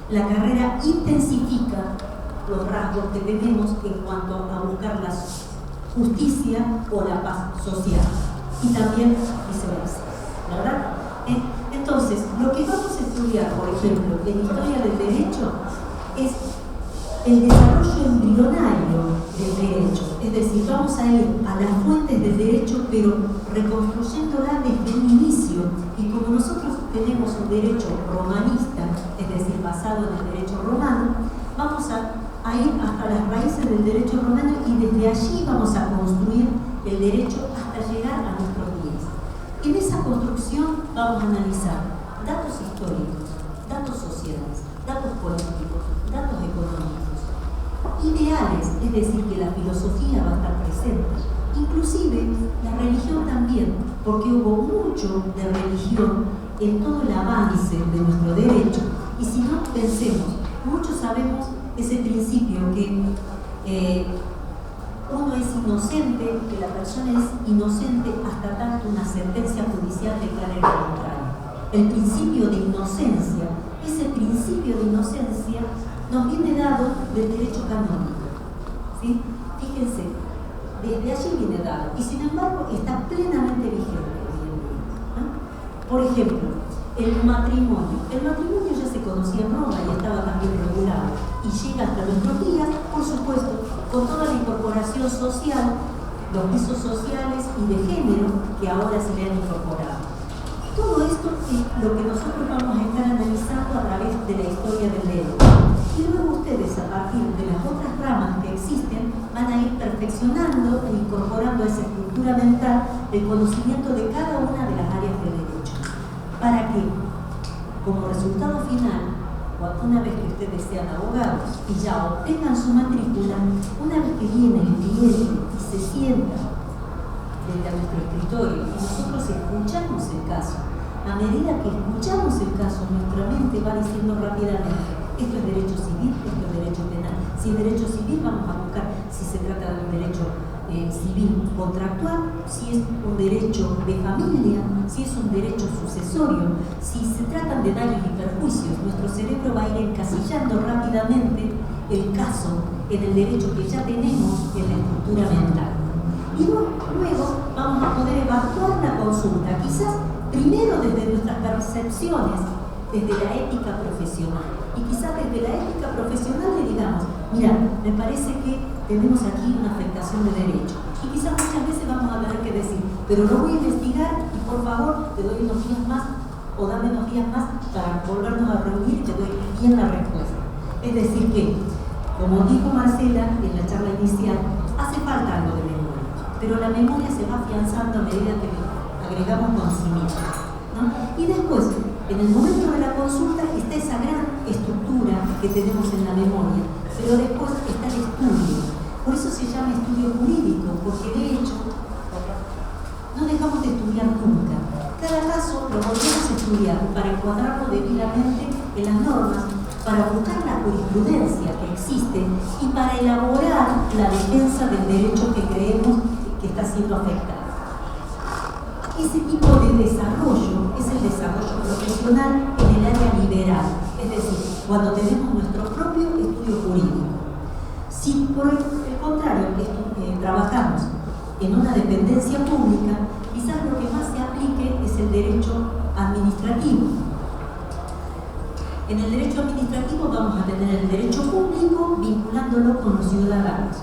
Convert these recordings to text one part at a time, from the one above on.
La carrera intensifica los rasgos que tenemos en cuanto a buscar la justicia o la paz social, y también viceversa, ¿verdad? Entonces, lo que vamos a estudiar, por ejemplo, en Historia del Derecho, es el desarrollo embrionario del derecho. Es decir, vamos a ir a las fuentes del derecho, pero reconstruyéndola desde el inicio. Y como nosotros tenemos un derecho romanista, es decir, basado en el derecho romano, vamos a ir hasta las raíces del derecho romano y desde allí vamos a construir el derecho hasta llegar a nuestros días. En esa construcción vamos a analizar datos históricos, datos sociales, datos políticos, datos económicos, ideales, es decir, que la filosofía va a estar presente, inclusive la religión también, porque hubo mucho de religión en todo el avance de nuestro derecho. Y si no, pensemos, muchos sabemos ese principio que uno es inocente, que la persona es inocente hasta tanto una sentencia judicial declare lo contrario. El principio de inocencia, ese principio de inocencia nos viene dado del derecho canónico, ¿sí? Fíjense, desde allí viene dado, y sin embargo está plenamente vigente hoy en día, ¿no? Por ejemplo, el matrimonio. El matrimonio ya se conocía en Roma y estaba también regulado, y llega hasta nuestros días, por supuesto, con toda la incorporación social, los pisos sociales y de género que ahora se le han incorporado. Todo esto es lo que nosotros vamos a estar analizando a través de la historia del derecho. Y luego ustedes, a partir de las otras ramas que existen, van a ir perfeccionando e incorporando a esa estructura mental el conocimiento de cada una de las áreas del derecho. Para que, como resultado final, una vez que ustedes sean abogados y ya obtengan su matrícula, una vez que viene el cliente y se sienta frente a nuestro escritorio y nosotros escuchamos el caso, a medida que escuchamos el caso, nuestra mente va diciendo rápidamente: esto es derecho civil, esto es derecho penal. Si es derecho civil, vamos a buscar si se trata de un derecho civil contractual, si es un derecho de familia, si es un derecho sucesorio, si se tratan de daños y perjuicios. Nuestro cerebro va a ir encasillando rápidamente el caso en el derecho que ya tenemos en la estructura mental. Y luego vamos a poder evaluar la consulta, quizás primero desde nuestras percepciones, desde la ética profesional. Y quizás desde la ética profesional le digamos: mira, me parece que tenemos aquí una afectación de derecho. Y quizás muchas veces vamos a tener que decir: pero lo voy a investigar y por favor te doy unos días más o dame unos días más para volvernos a reunir y te doy bien la respuesta. Es decir que, como dijo Marcela en la charla inicial, hace falta algo de memoria, pero la memoria se va afianzando a medida que agregamos conocimiento, ¿no? Y después, en el momento de la consulta, está esa gran estructura que tenemos en la memoria, pero después está el estudio. Por eso se llama estudio jurídico, porque de hecho no dejamos de estudiar nunca. Cada caso lo volvemos a estudiar para encuadrarlo debidamente en las normas, para buscar la jurisprudencia que existe y para elaborar la defensa del derecho que creemos que está siendo afectado. Ese tipo de desarrollo es el desarrollo profesional en el área liberal, es decir, cuando tenemos nuestro propio estudio jurídico. Si por el contrario trabajamos en una dependencia pública, quizás lo que más se aplique es el derecho administrativo. En el derecho administrativo vamos a tener el derecho público vinculándolo con los ciudadanos.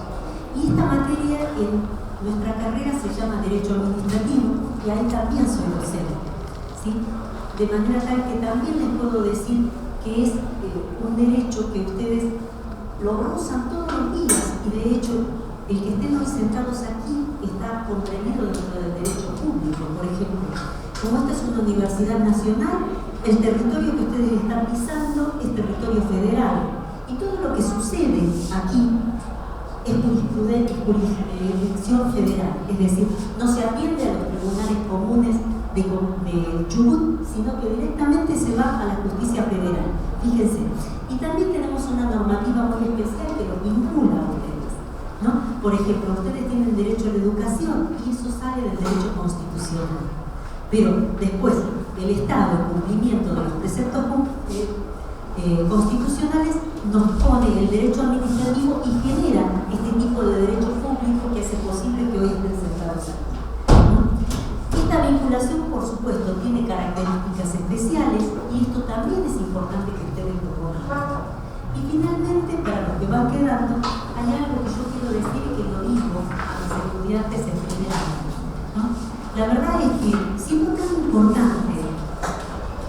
Y esta materia en nuestra carrera se llama Derecho Administrativo, y ahí también soy docente, ¿sí? De manera tal que también les puedo decir que es un derecho que ustedes lo gozan todos los días, y de hecho el que estén hoy sentados aquí está comprendido dentro del derecho público. Por ejemplo, como esta es una universidad nacional, el territorio que ustedes están pisando es territorio federal, y todo lo que sucede aquí es jurisdicción federal, es decir, no se atiende a los tribunales comunes de Chubut, sino que directamente se va a la justicia federal. Fíjense. Y también tenemos una normativa muy especial que los vincula a ustedes, ¿no? Por ejemplo, ustedes tienen derecho a la educación y eso sale del derecho constitucional. Pero después, el Estado, en cumplimiento de los preceptos constitucionales nos pone el derecho administrativo y genera este tipo de derecho público que hace posible que hoy estén sentados aquí, ¿no? Esta vinculación, por supuesto, tiene características especiales y esto también es importante que ustedes lo conozcan. Y finalmente, para los que van quedando, hay algo que yo quiero decir y que lo digo a mis estudiantes en primer año, ¿no? La verdad es que, siendo tan importante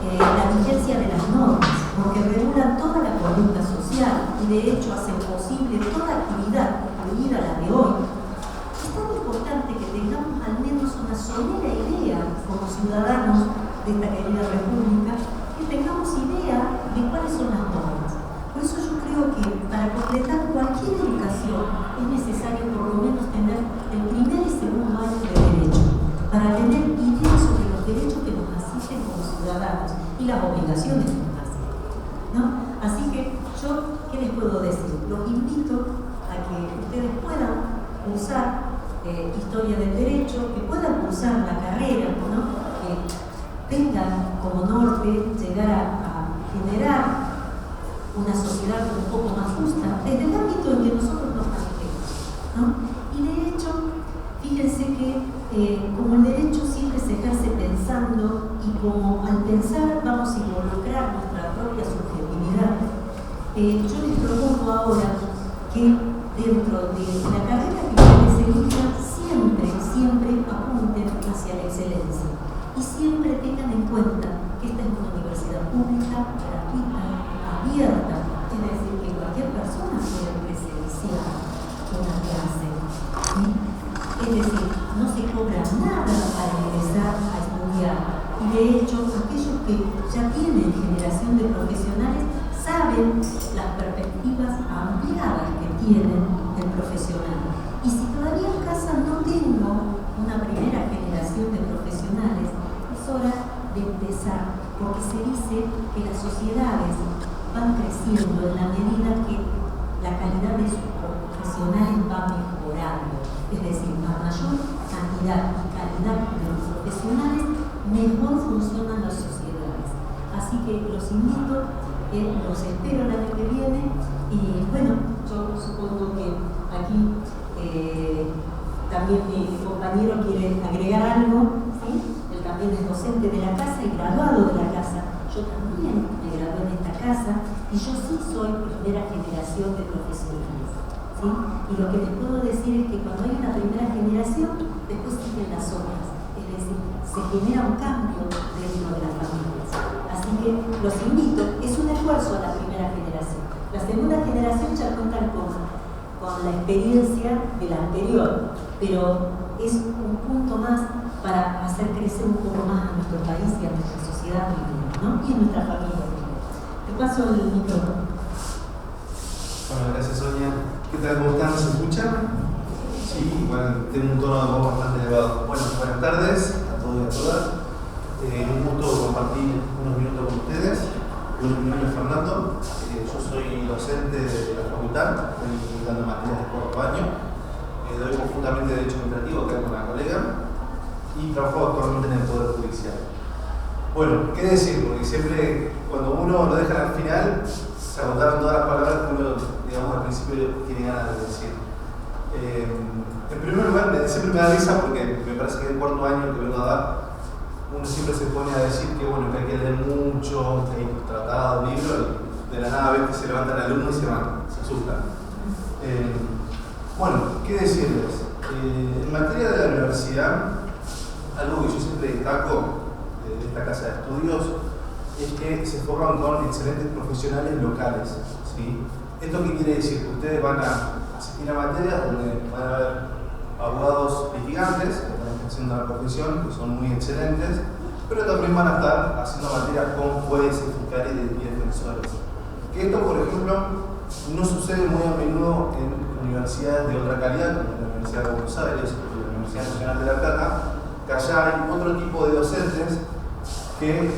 la vigencia de las normas, porque regulan toda la conducta social y de hecho hacen posible toda actividad, incluida la de hoy, es tan importante que tengamos al menos una somera idea como ciudadanos de esta querida república, que tengamos idea de cuáles son las normas. Por eso yo creo que para completar cualquier educación es necesario por lo menos tener el primer y segundo año de derecho, para tener ideas sobre los derechos que nos asisten como ciudadanos y las obligaciones que nos asisten, ¿no? Así que yo, ¿qué les puedo decir? Los invito a que ustedes puedan usar historia del derecho, que puedan cursar la carrera, ¿no? Que tengan como norte llegar a generar una sociedad un poco más justa desde el ámbito en que nosotros nos manejemos, ¿no? Y de hecho, fíjense que como el derecho siempre se ejerce pensando y como al pensar vamos a involucrar nuestra propia subjetividad, yo les propongo ahora que dentro de la carrera que ustedes elijan siempre apunten hacia la excelencia y siempre tengan en cuenta que esta es una universidad pública, gratuita, abierta, es decir, que cualquier persona puede presenciar una clase, ¿sí? Es decir, no se cobra nada para ingresar a estudiar y de hecho aquellos que ya tienen generación de profesionales saben las perspectivas ampliadas que tienen el profesional. Y si todavía en casa no tengo una primera generación de profesionales, es hora de empezar, porque se dice que las sociedades van creciendo en la medida que la calidad de sus profesionales va mejorando. Es decir, a mayor cantidad y calidad de los profesionales, mejor funcionan las sociedades. Así que los invito, los espero el año que viene y bueno, yo supongo que aquí también mi compañero quiere agregar algo, ¿sí? Él también es docente de la casa y graduado de la casa. Yo también me gradué en esta casa y yo sí soy primera generación de profesionales, ¿sí? Y lo que les puedo decir es que cuando hay una primera generación, después siguen las otras. Es decir, se genera un cambio dentro de las familias. Así que los invito, es un esfuerzo a la primera generación. La segunda generación ya cuentan con la experiencia de la anterior, pero es un punto más para hacer crecer un poco más a nuestro país y a nuestra sociedad, ¿no? Y a nuestra familia. Te paso el micrófono. Bueno, gracias Sonia. ¿Qué tal? ¿Cómo están? ¿Se escuchan? Sí, bueno, tengo un tono de voz bastante elevado. Bueno, buenas tardes a todos y a todas. Un gusto compartir unos minutos con ustedes. Mi nombre es Fernando, yo soy docente de la facultad, estoy dando materias de cuarto año. Doy conjuntamente Derecho Administrativo acá con una colega y trabajo actualmente en el Poder Judicial. Bueno, ¿qué decir? Porque siempre cuando uno lo deja al final, se agotaron todas las palabras que uno, digamos, al principio tiene ganas de decir. En primer lugar, siempre me da risa porque me parece que el cuarto año que vengo a dar, uno siempre se pone a decir que bueno, que hay que leer mucho, que hay tratados, libros, y de la nada ves que se levanta el alumno y se van, se asustan. Bueno, ¿qué decirles? En materia de la universidad, algo que yo siempre destaco de esta casa de estudios es que se forman con excelentes profesionales locales, ¿sí? ¿Esto qué quiere decir? Que ustedes van a asistir a materias donde van a haber abogados litigantes que están ejerciendo la profesión, que son muy excelentes, pero también van a estar haciendo materias con jueces, fiscales y defensores. Que esto, por ejemplo, no sucede muy a menudo en universidades de otra calidad, como la Universidad de Buenos Aires o la Universidad Nacional de La Plata, que allá hay otro tipo de docentes que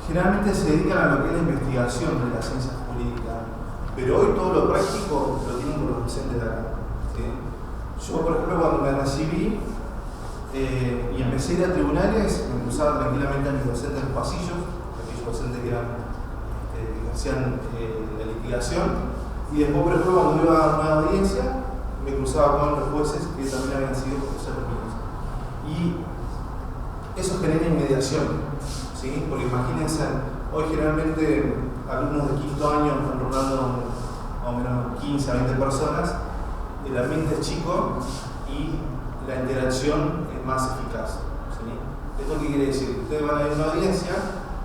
generalmente se dedican a lo que es la investigación de la ciencia jurídica, pero hoy todo lo práctico lo tienen los docentes de acá. Yo, por ejemplo, cuando me recibí y empecé a ir a tribunales, me cruzaba tranquilamente a mis docentes en los pasillos, aquellos docentes que eran ofrecían la litigación, y después, por ejemplo, cuando iba a una audiencia, me cruzaba con los jueces que también habían sido profesores míos. Y eso genera inmediación, ¿sí? Porque imagínense, hoy generalmente alumnos de quinto año están rondando más o menos 15 a 20 personas, el ambiente es chico y la interacción es más eficaz, ¿sí? ¿Esto qué quiere decir? Ustedes van a ir a una audiencia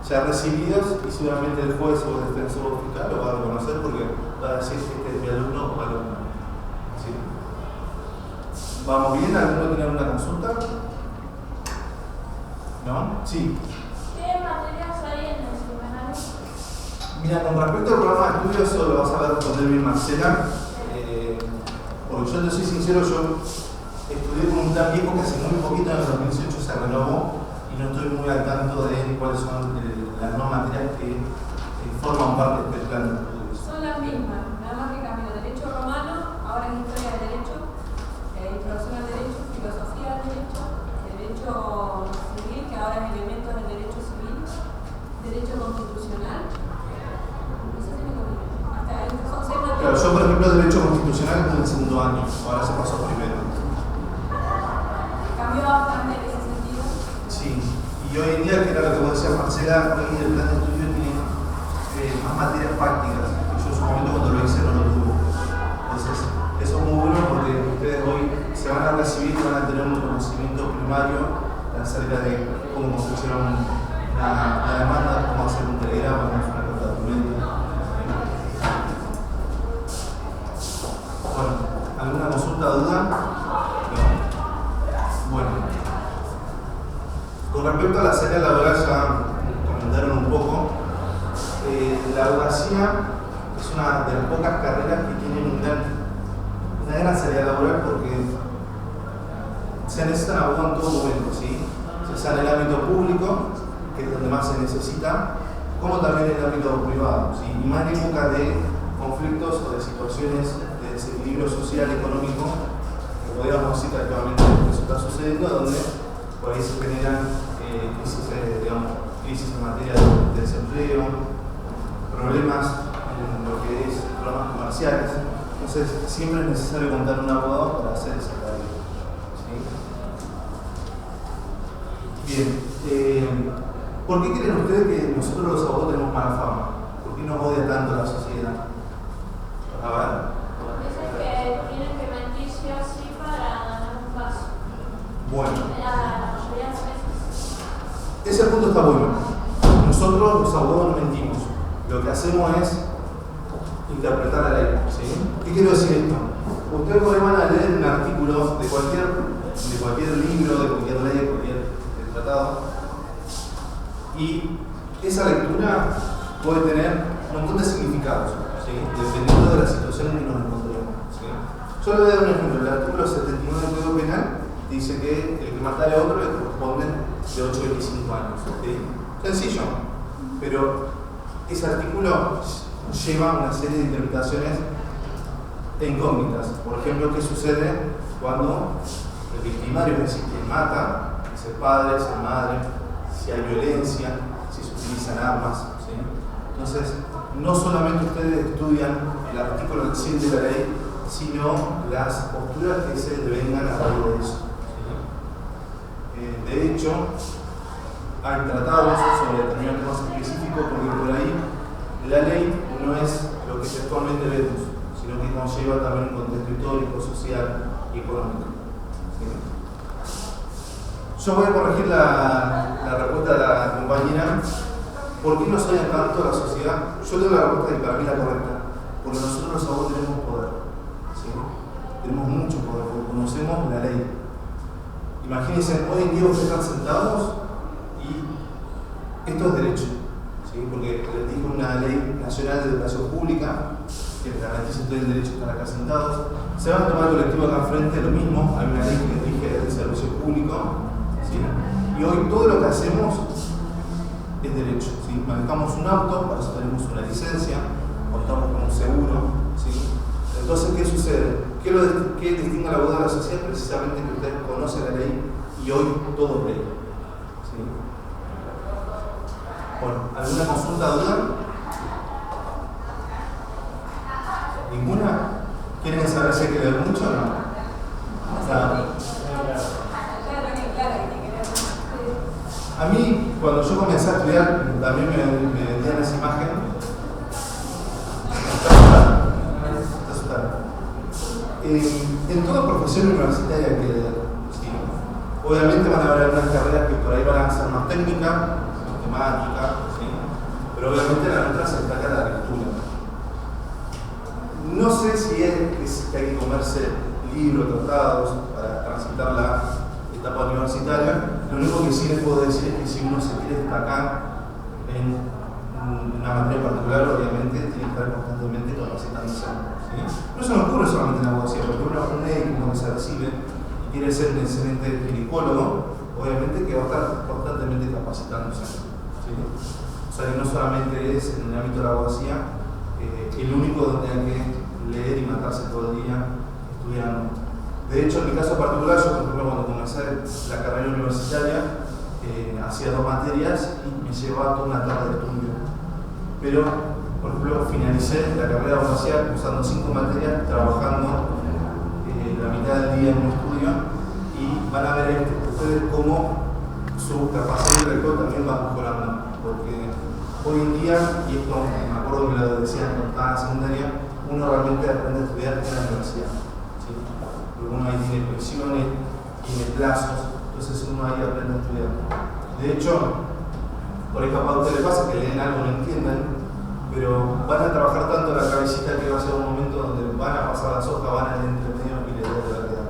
ya recibidos y seguramente el juez o el defensor fiscal lo va a reconocer porque va a decir que este es mi alumno o alumna, ¿sí? ¿Vamos bien? ¿Alguno tiene alguna consulta? ¿No? Sí. ¿Qué materias hay en el semanario? Mira, con respecto al programa de estudios, eso lo vas a ver responder bien Marcela. Porque yo te soy sincero, yo estudié con un plan viejo que hace muy poquito, en el 2018 se renovó, y no estoy muy al tanto de cuáles son las nuevas materias que forman parte del plan de estudios. Son las mismas, nada más que cambió. Derecho romano, ahora es historia del derecho, introducción al derecho, filosofía del derecho, derecho civil, que ahora es elementos del derecho civil, derecho constitucional. No sé si me conviene. Hasta ahí son 6 materias. Claro, yo por ejemplo derecho constitucional es en el segundo año, ahora se pasó primero. Cambió bastante en ese sentido. Sí, y hoy en día, que era lo que vos decías Marcela, hoy el plan de estudio tiene más materias prácticas. Yo en su momento cuando lo hice no lo tuve. Entonces, eso es muy bueno porque ustedes hoy se van a recibir y van a tener un conocimiento primario acerca de cómo construyeron una demanda, cómo hacer un telegrama, cómo hacer una carta de documento. Bueno, ¿alguna consulta, duda? No. Bueno. Con respecto a la salida laboral, ya comentaron un poco. La abogacía es una de las pocas carreras que tienen una gran salida laboral porque se necesitan abogados en todo momento, ¿sí? Ya sea en el ámbito público, que es donde más se necesita, como también en el ámbito privado, ¿sí? Y más en época de conflictos o de situaciones de desequilibrio social y económico, que podríamos decir que actualmente eso está sucediendo, donde por ahí se generan crisis en materia de desempleo, problemas en lo que es problemas comerciales. Entonces, siempre es necesario contar un abogado para hacer esa tarea, ¿sí? Bien. ¿Por qué creen ustedes que nosotros los abogados tenemos mala fama? ¿Por qué nos odia tanto la sociedad? A ver. Dicen que tienen que mentir sí o sí para ganar un paso. Bueno. La mayoría de las veces. Ese punto está bueno. Nosotros los abogados no mentimos. Lo que hacemos es interpretar la ley, ¿sí? ¿Qué quiero decir esto? Ustedes van a leer un artículo de cualquier libro, de cualquier ley, de cualquier tratado, y esa lectura puede tener un montón de significados, ¿sí? Dependiendo de la situación en que nos encontremos, ¿sí? Yo le voy a dar un ejemplo. El artículo 79 del Código Penal dice que el que matara a otro le corresponde de 8 a 25 años, ¿sí? Sencillo, pero ese artículo lleva una serie de interpretaciones e incógnitas. Por ejemplo, ¿qué sucede cuando el victimario, es decir, quien mata, es el padre, es la madre, si hay violencia, si se utilizan armas, ¿sí? Entonces, no solamente ustedes estudian el artículo 100 de la ley, sino las posturas que se devengan a raíz de eso, ¿sí? De hecho, hay tratados sobre determinados temas específicos porque por ahí la ley no es lo que textualmente vemos, sino que conlleva también un contexto histórico, social y económico, ¿sí? Yo voy a corregir la respuesta de la compañera. ¿Por qué nos odia tanto la sociedad? Yo tengo la respuesta que para mí es la correcta. Porque nosotros los abogados tenemos poder, ¿sí? Tenemos mucho poder, porque conocemos la ley. Imagínense, hoy en día ustedes están sentados y esto es derecho, ¿sí? Porque les dijo una ley nacional de educación pública que les garantiza a ustedes el derecho a estar acá sentados. Se van a tomar el colectivo acá enfrente, lo mismo, hay una ley que les rige el servicio público, ¿sí? Y hoy todo lo que hacemos es derecho, ¿sí? Manejamos un auto, para eso tenemos una licencia, contamos con un seguro, ¿sí? Entonces, ¿qué sucede? ¿Qué distingue al abogado de la sociedad? Precisamente que ustedes conocen la ley y hoy todo es ley, ¿sí? Bueno, ¿alguna consulta, duda? ¿Ninguna? ¿Quieren saber si hay que leer mucho o no? A mí, cuando yo comencé a estudiar, también me vendían esa imagen. Está asustada. En toda profesión universitaria que sí, obviamente van a haber algunas carreras que por ahí van a ser más técnicas, matemáticas, ¿sí? Pero obviamente la nuestra se destaca la lectura. No sé si es que hay que comerse libros, tratados para transitar la etapa universitaria. Lo único que sí les puedo decir es que si uno se quiere destacar en una materia particular, obviamente tiene que estar constantemente capacitándose, ¿sí? No se nos ocurre solamente en la abogacía, porque un médico que se recibe y quiere ser un excelente ginecólogo, obviamente que va a estar constantemente capacitándose, ¿sí? O sea que no solamente es en el ámbito de la abogacía el único donde hay que leer y matarse todo el día estudiando. De hecho, en mi caso particular, yo por ejemplo cuando comencé la carrera universitaria hacía 2 materias y me llevaba toda una tarde de estudio. Pero, por ejemplo, finalicé la carrera de abogacía usando 5 materias, trabajando la mitad del día en un estudio, y van a ver ustedes cómo su capacidad intelectual también va mejorando. Porque hoy en día, y esto me acuerdo que lo decían cuando estaba en la secundaria, uno realmente aprende a estudiar en la universidad. ¿Sí? Porque uno ahí tiene presiones, tiene plazos, entonces uno ahí aprende a estudiar. De hecho, por ahí capaz a ustedes les pasa que leen algo, no entienden, pero van a trabajar tanto la cabecita que va a ser un momento donde van a pasar las hojas, van al entremedio y les da de verdad.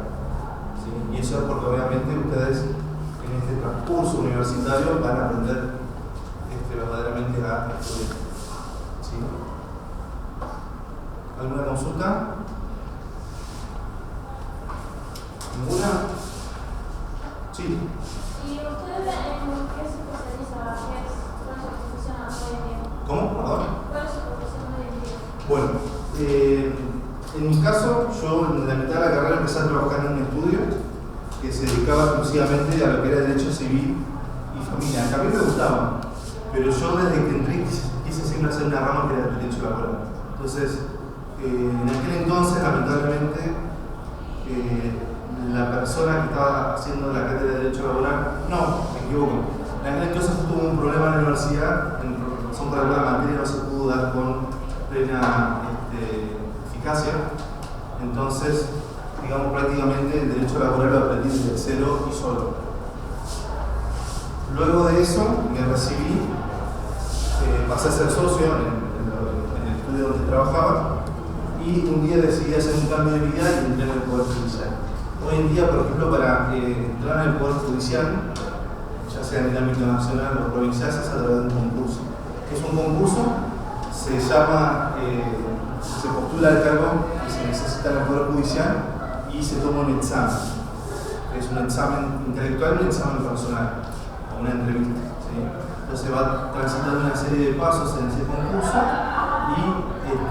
¿Sí? Y eso es porque obviamente ustedes en este transcurso universitario van a aprender verdaderamente a estudiar. ¿Sí? ¿Alguna consulta? ¿Ninguna? Sí. ¿Y usted en qué se especializa? ¿Cuál es su profesión hoy en día? ¿Cómo? Perdón. ¿Cuál es su profesión hoy en día? Bueno, en mi caso, yo en la mitad de la carrera empecé a trabajar en un estudio que se dedicaba exclusivamente a lo que era derecho civil y familia. A mí me gustaba, pero yo desde que entré quise siempre hacer una rama que era el derecho laboral. Entonces, en aquel entonces, lamentablemente, la persona que estaba haciendo la cátedra de Derecho Laboral, no, me equivoco, en aquel entonces tuvo un problema en la universidad, en razón por alguna materia no se pudo dar con plena eficacia, entonces, digamos, prácticamente el Derecho Laboral lo aprendí desde cero y solo. Luego de eso me recibí, pasé a ser socio en el estudio donde trabajaba, y un día decidí hacer un cambio de vida y entré en el Poder Judicial. Hoy en día, por ejemplo, para entrar en el Poder Judicial, ya sea en el ámbito nacional o provincial, se hace a través de un concurso. Es un concurso, se llama, se postula el cargo que se necesita en el Poder Judicial y se toma un examen. Es un examen intelectual y un examen personal, o una entrevista. ¿Sí? Entonces va transitando una serie de pasos en ese concurso y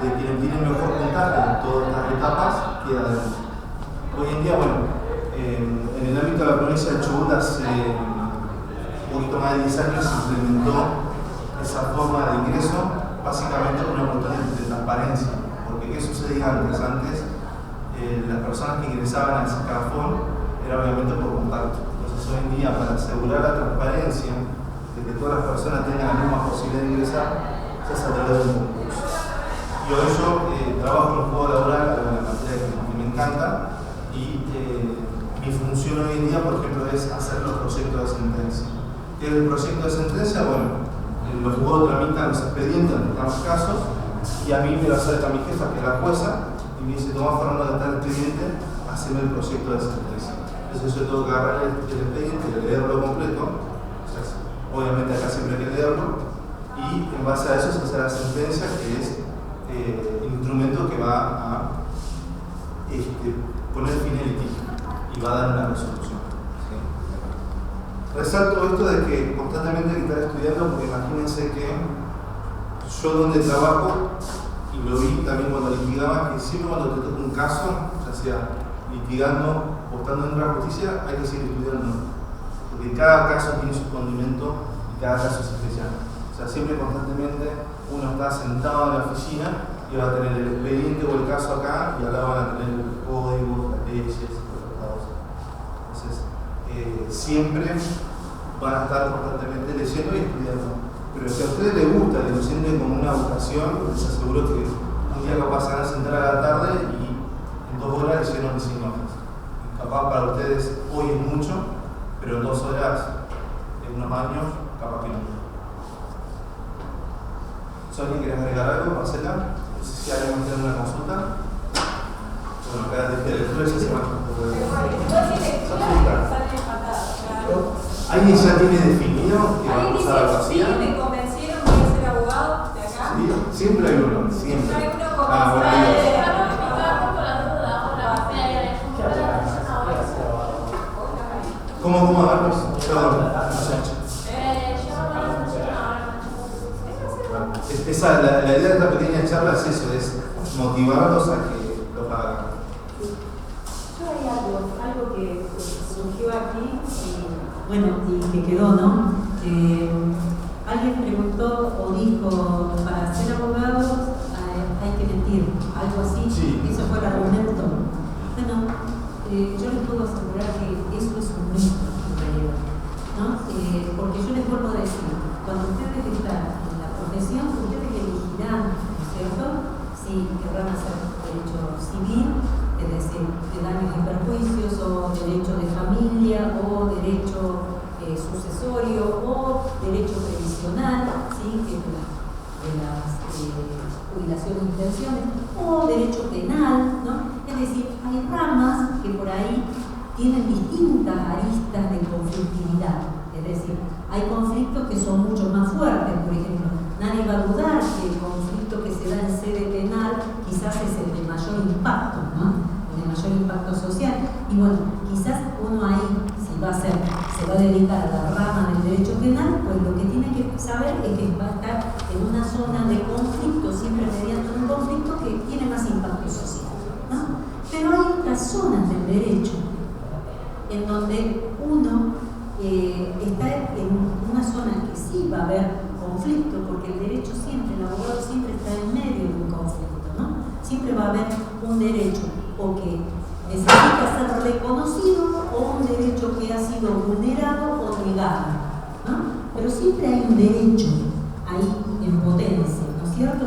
quien tiene mejor puntaje en todas estas etapas queda adentro. Hoy en día, bueno, en el ámbito de la provincia de Chubut hace un poquito más de 10 años se implementó esa forma de ingreso, básicamente por una cuestión de transparencia. Porque ¿qué sucedía antes? Antes las personas que ingresaban al escalafón era obviamente por contacto. Entonces hoy en día, para asegurar la transparencia de que todas las personas tengan la misma posibilidad de ingresar, se hace a través de un concurso. Y hoy yo trabajo en un juego laboral, una materia que me encanta, y mi función hoy en día, por ejemplo, es hacer los proyectos de sentencia. ¿Qué es el proyecto de sentencia? Bueno, los juegos tramitan los expedientes en los casos, y a mí me lo acerca mi jefa, que es la jueza, y me dice: Tomás Fernando, de tal expediente, haceme el proyecto de sentencia. Entonces yo tengo que agarrar el expediente y leerlo completo. Entonces, obviamente acá siempre hay que leerlo, y en base a eso se hace la sentencia, que es el instrumento que va a poner fin al litigio y va a dar una resolución. ¿Sí? Resalto esto de que constantemente hay que estar estudiando, porque imagínense que yo donde trabajo, y lo vi también cuando litigaba, que siempre cuando te toca un caso, ya sea litigando o estando en la justicia, hay que seguir estudiando, porque cada caso tiene su condimento y cada caso es especial. O sea, siempre constantemente uno está sentado en la oficina y va a tener el expediente o el caso acá, y acá van a tener el código, las leyes, los tratados. Entonces, siempre van a estar constantemente leyendo y estudiando. Pero si a ustedes les gusta y lo sienten como una vocación, les aseguro que un día capaz se van a sentar a la tarde y en 2 horas leyeron de 100 hojas. Y capaz para ustedes hoy es mucho, pero en 2 horas, en unos años, capaz que no. ¿Alguien quiere agregar algo, Marcela? No sé si alguien tiene una consulta. Bueno, acá desde el jueves se va. ¿Alguien ya tiene definido que va a pasar algo así? Sí, me convencieron que voy a ser abogado de acá. ¿Sí? Siempre hay uno, siempre. Hay uno como ¿Cómo a ver? La idea de esta pequeña charla es eso, es motivarlos a que lo hagan. Yo hay algo que surgió aquí y que quedó, ¿no? Alguien preguntó o dijo, para ser abogados hay que mentir, algo así. Sí. Eso fue el argumento. Bueno, yo les puedo asegurar que eso es un mito en realidad, ¿no? Porque yo les vuelvo a decir, cuando ustedes están en la profesión, ustedes elegirán, ¿no es cierto?, si querrán hacer derecho civil, es decir, de daños y perjuicios, o derecho de familia, o derecho sucesorio, o derecho previsional, ¿sí?, que es de las jubilaciones y pensiones, o derecho penal, ¿no? Es decir, hay ramas que por ahí tienen distintas aristas de conflictividad. Es decir, hay conflictos que son mucho más fuertes. Por ejemplo, nadie va a dudar que el conflicto que se da en sede penal quizás es el de mayor impacto, ¿no? El de mayor impacto social. Y bueno, quizás uno ahí, si se va a dedicar a la rama del derecho penal, pues lo que tiene que saber es que va a estar en una zona de conflicto, siempre mediante un conflicto que tiene más impacto social, ¿no? Pero hay otras zonas del derecho en donde uno está en una zona que sí va a haber conflicto, porque el derecho siempre, el abogado siempre está en medio de un conflicto, ¿no? Siempre va a haber un derecho o que necesita ser reconocido o un derecho que ha sido vulnerado o negado, ¿no? Pero siempre hay un derecho ahí en potencia, ¿no es cierto?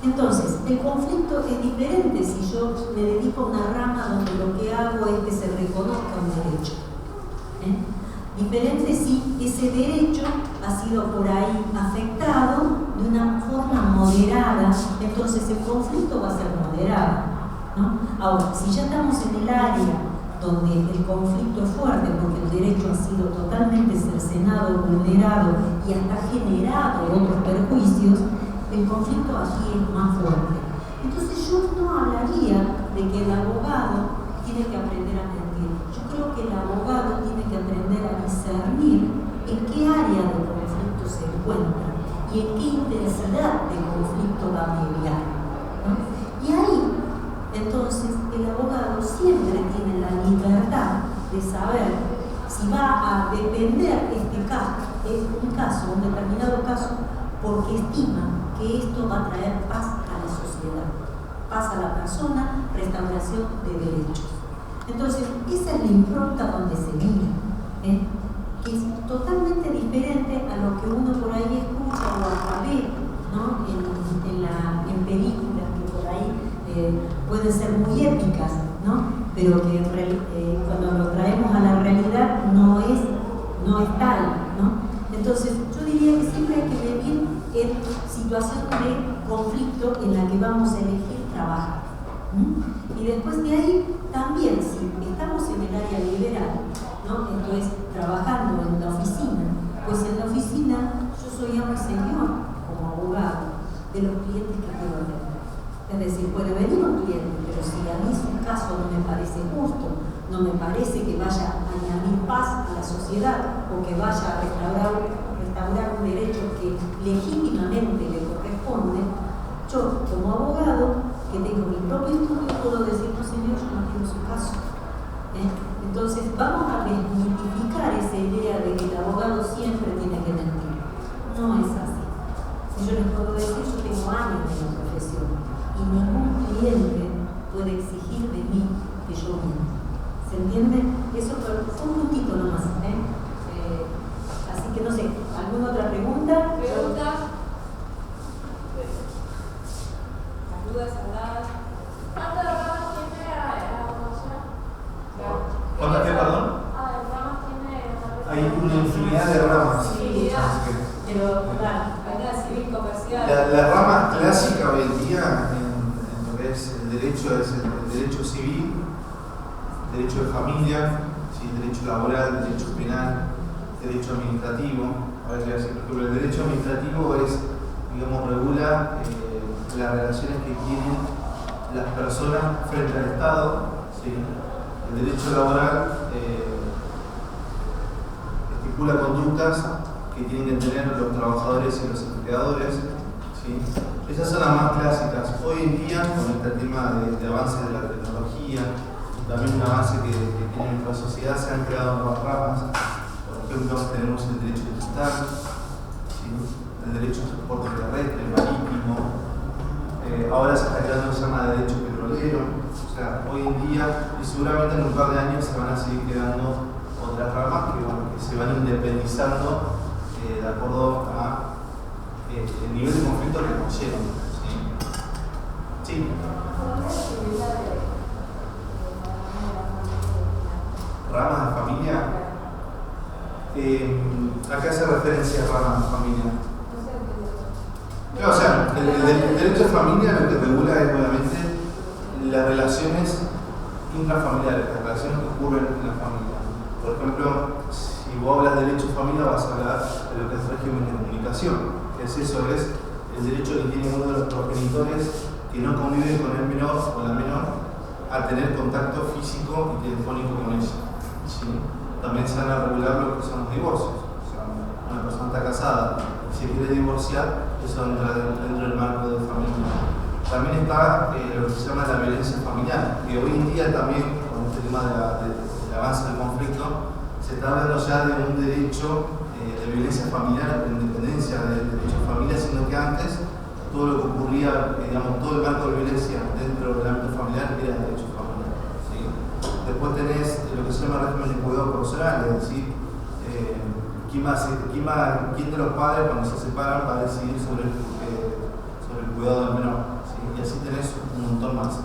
Entonces, el conflicto es diferente si yo me dedico a una rama donde lo que hago es que se reconozca un derecho, ¿eh? Diferente si ese derecho ha sido por ahí afectado de una forma moderada, entonces el conflicto va a ser moderado, ¿no? Ahora, si ya estamos en el área donde el conflicto es fuerte porque el derecho ha sido totalmente cercenado, vulnerado y hasta generado otros perjuicios, el conflicto aquí es más fuerte. Entonces yo no hablaría de que el abogado tiene que aprender a mentir. Yo creo que el abogado tiene que aprender a discernir en qué área del conflicto se encuentra y en qué intensidad del conflicto va a mediar, ¿no? Y ahí, entonces, el abogado siempre tiene la libertad de saber si va a defender este caso, un determinado caso, porque estima que esto va a traer paz a la sociedad, paz a la persona, restauración de derechos. Entonces, esa es la impronta donde se mira, ¿eh? Que es totalmente diferente a lo que uno por ahí escucha o hasta ve, ¿no? En películas que por ahí pueden ser muy épicas, ¿no? Pero que cuando lo traemos a la realidad no es tal, ¿no? Entonces, yo diría que siempre hay que vivir en situación de conflicto en la que vamos a elegir trabajar. Y después de ahí, también, si estamos en el área liberal, ¿no? Entonces, trabajando en la oficina, pues en la oficina yo soy amo y señor, como abogado, de los clientes que quiero atender. Es decir, puede venir un cliente, pero si a mí su caso no me parece justo, no me parece que vaya a añadir paz a la sociedad o que vaya a restaurar un derecho que legítimamente le corresponde, yo como abogado, que tengo mi propio estudio, puedo decir, no señor, yo no quiero su caso. Entonces vamos a desmitificar esa idea de que el abogado siempre tiene que mentir. No es así. Si yo les puedo decir, yo años en la profesión y ningún cliente puede exigir de mí que yo mienta. ¿Se entiende? Eso fue un puntito nomás. Así que no sé, ¿alguna otra pregunta? ¿Preguntas? ¿Las dudas saldadas? ¿Cuántas ramas tiene la promoción? ¿Cuántas qué, perdón? Ramas tiene Hay una infinidad de ramas. Sí, Pero, claro. Carrera civil comercial. La rama clásica hoy en día en lo que es el derecho civil, derecho de familia, ¿sí? Derecho laboral, derecho penal, derecho administrativo. A ver, por ejemplo, el derecho administrativo es, digamos, regula las relaciones que tienen las personas frente al Estado. ¿Sí? El derecho laboral estipula conductas que tienen que tener los trabajadores y los empleadores. ¿Sí? Esas son las más clásicas. Hoy en día, con este tema de avance de la tecnología, también un avance que tiene nuestra sociedad, se han creado nuevas ramas. Por ejemplo, tenemos el derecho digital, ¿sí? El derecho de transporte terrestre, marítimo. Ahora se está creando lo que se llama derecho petrolero. O sea, hoy en día, y seguramente en un par de años se van a seguir creando otras ramas que se van independizando de acuerdo a el nivel de conflicto que conllevan. ¿Sí? Sí. ¿Ramas de familia? ¿A qué hace referencia ramas de familia? O sea, el derecho de familia lo que regula es obviamente las relaciones intrafamiliares, las relaciones que ocurren en la familia. Por ejemplo, si vos hablas de derecho de familia, vas a hablar de lo que es régimen de comunicación. ¿Qué es eso? Es el derecho que tiene uno de los progenitores que no convive con el menor o la menor a tener contacto físico y telefónico con ella. ¿Sí? También se van a regular lo que son los divorcios. O sea, una persona está casada y se quiere divorciar, eso entra dentro del marco de familia. También está lo que se llama la violencia familiar, que hoy en día también, con este tema del avance del conflicto, se está hablando ya de un derecho de violencia familiar, de independencia del derecho de familia, sino que antes todo lo que ocurría, digamos, todo el marco de violencia dentro del ámbito familiar era derecho familiar. ¿Sí? Después tenés lo que se llama régimen de cuidado personal, es decir, ¿quién de los padres cuando se separan va a decidir sobre el cuidado del menor? ¿Sí? Y así tenés un montón más.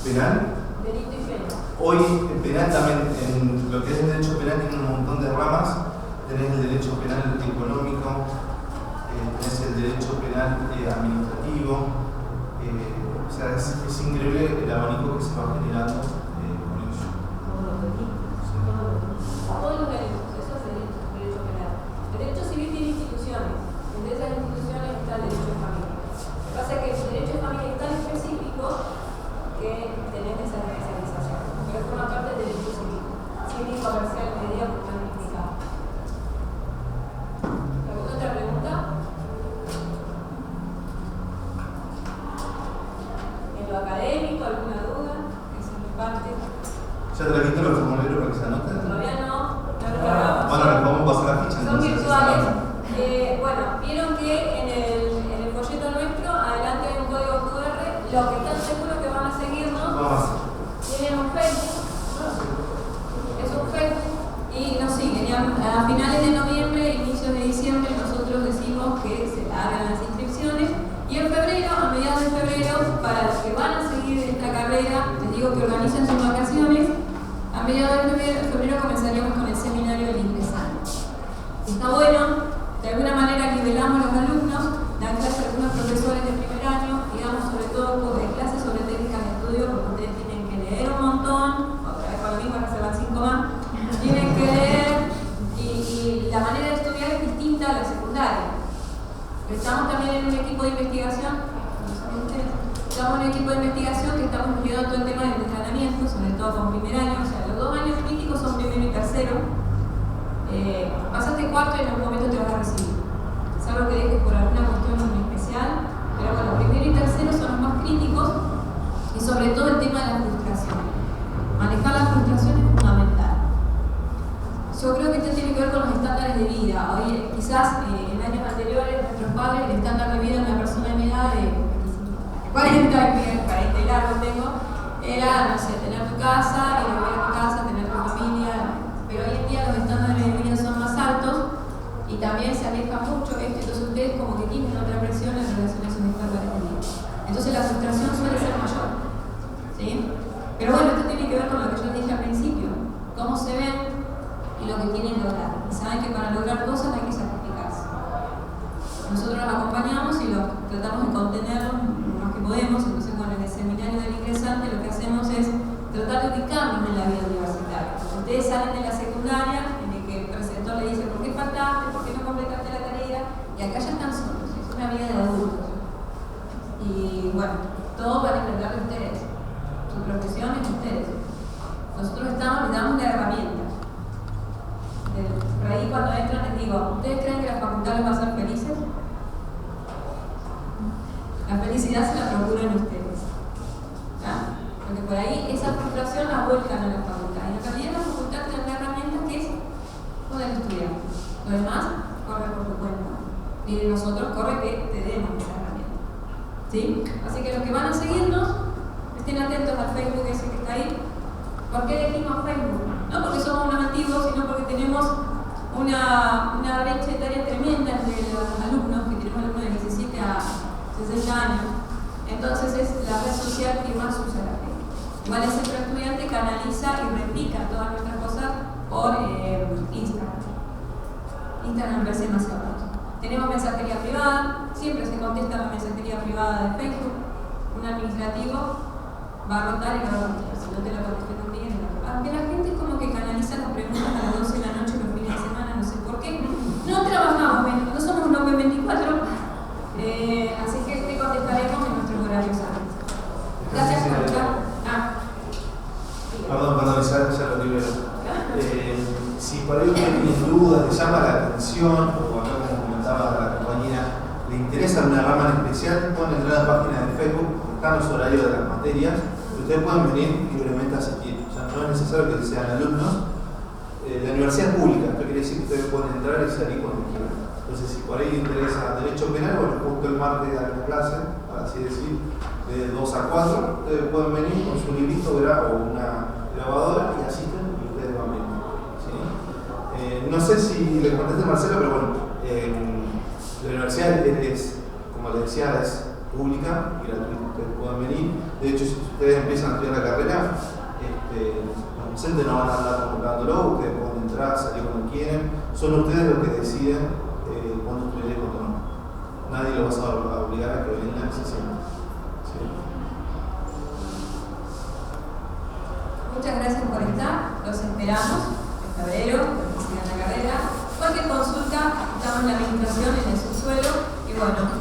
¿Penal? Delito y pena. Hoy en penal también, en lo que es el derecho penal, tiene un montón de ramas. Tenés el derecho penal económico, tenés el derecho penal administrativo. O sea, es increíble el abanico que se va generando con ello. Todos los derechos, eso es derecho penal. El derecho civil tiene instituciones. Entre esas instituciones está el derecho de familia. Lo que pasa es que el derecho de familia es tan específico que tenés esa especialización. Pero forma parte del derecho civil. Civil, comercial, media, por tan implicado. ¿Alguna otra pregunta? ¿En lo académico, alguna duda? Esa es mi parte. ¿Ya trajiste los formularios para que se anoten? Todavía no. Bueno, les vamos a pasar la ficha. Son virtuales. Bueno, vieron que en el folleto nuestro, adelante hay un código QR. Los que están seguros que van a seguirnos tienen un Facebook. Es un Facebook y nos siguen. A finales de noviembre, inicios de diciembre, nosotros decimos que se hagan las inscripciones. Y en febrero, a mediados de febrero, para los que van a seguir esta carrera, les digo que organicen sus vacaciones. A mediados de febrero comenzaríamos con el seminario del ingresante. Está bueno, de alguna manera nivelamos los alumnos, dan clases a algunos profesores de primer año, digamos sobre todo de clases sobre técnicas de estudio, porque ustedes tienen que leer un montón, otra vez con lo mismo, ahora se van 5 más, tienen que leer y la manera de estudiar es distinta a la secundaria. Estamos también en un equipo de investigación, estamos en un equipo de investigación que estamos estudiando todo el tema del entrenamiento, sobre todo con primer año, o sea, los 2 años críticos son primero y tercero. Pasaste cuarto y en algún momento te vas a recibir. Salvo que dejes por alguna cuestión muy especial, pero bueno, primero y tercero son los más críticos y sobre todo el tema de la frustración. Manejar la frustración es fundamental. Yo creo que esto tiene que ver con los estándares de vida. Hoy, quizás en años anteriores nuestros padres, el estándar de vida de una persona de mi edad, de 40 y largo tengo, era, no sé, tener tu casa, ir a vivir a tu casa, tener tu familia, pero hoy en día los estándares de vida son más altos y también se aleja mucho esto, entonces ustedes como que tienen otra presión en relación a esos estándares de vida. Entonces la frustración suele ser mayor, ¿sí? Pero bueno, esto tiene que ver con lo que yo dije al principio, cómo se ven y lo que quieren lograr. Y saben que para lograr cosas hay que sacrificarse. Nosotros los acompañamos y los tratamos de contenerlos lo más que podemos. Entonces, bueno, en el seminario del ingresante lo que hacemos es tratar de ubicarnos en la vida universitaria. Ustedes salen de la secundaria, en el que el preceptor le dice ¿por qué faltaste? ¿Por qué no completaste la tarea? Y acá ya están solos, es una vida de adultos. Y bueno, todo va a depender de ustedes. Su profesión es de ustedes. Nosotros les damos la herramienta. Por ahí cuando entran les digo, ¿ustedes creen que la facultad los va a hacer felices? La felicidad se la procuran ustedes. ¿Ah? Porque por ahí esa frustración la vuelcan a la facultad. Y en realidad la facultad tiene una herramienta que es poder estudiar. Lo demás corre por tu cuenta. Y de nosotros corre que te demos esa herramienta. ¿Sí? Así que los que van a seguirnos, estén atentos al Facebook ese que está ahí. ¿Por qué elegimos Facebook? No porque somos unos antiguos, sino porque tenemos una brecha etaria tremenda entre los alumnos, que tenemos alumnos de 17 a 60 años. Entonces es la red social que más usa la gente. Igual el centro estudiante canaliza y replica todas nuestras cosas por Instagram. Instagram me parece demasiado pronto. Tenemos mensajería privada, siempre se contesta la mensajería privada de Facebook. Un administrativo va a rotar y va a rotar. Si no te la contesté un día, no. Aunque la gente es como que canaliza las preguntas a las 12 de la noche los fines de semana, no sé por qué. No trabajamos, no somos un Open 24, así que te contestaremos en nuestros horarios hábiles. Gracias por estar. Perdón, ya lo libero. Si por ahí usted tiene dudas, le llama la atención, o como comentaba la compañera, le interesa una rama en especial, pueden entrar a la página de Facebook, están los horarios de las materias, y ustedes pueden venir libremente a asistir. O sea, no es necesario que sean alumnos. La universidad es pública, esto quiere decir que ustedes pueden entrar y salir cuando quieran. Entonces, si por ahí les interesa derecho penal, bueno, justo el martes de la clase, para así decir, de 2 a 4, ustedes pueden venir con su librito o una grabadora y asisten y ustedes van a venir. ¿Sí? No sé si le contesté a Marcelo, pero bueno, la universidad es, como les decía, es pública y gratuita, ustedes pueden venir. De hecho, si ustedes empiezan a estudiar la carrera, los docentes no van a andar convocándolo, ustedes pueden entrar, salir cuando quieren, son ustedes los que deciden cuándo estudiar y cuándo no. Nadie los va a obligar a que vengan si sienten. ¿Sí? Muchas gracias por estar, los esperamos en febrero, que sigan la carrera. Cualquier consulta, estamos en la administración, en el subsuelo, y bueno.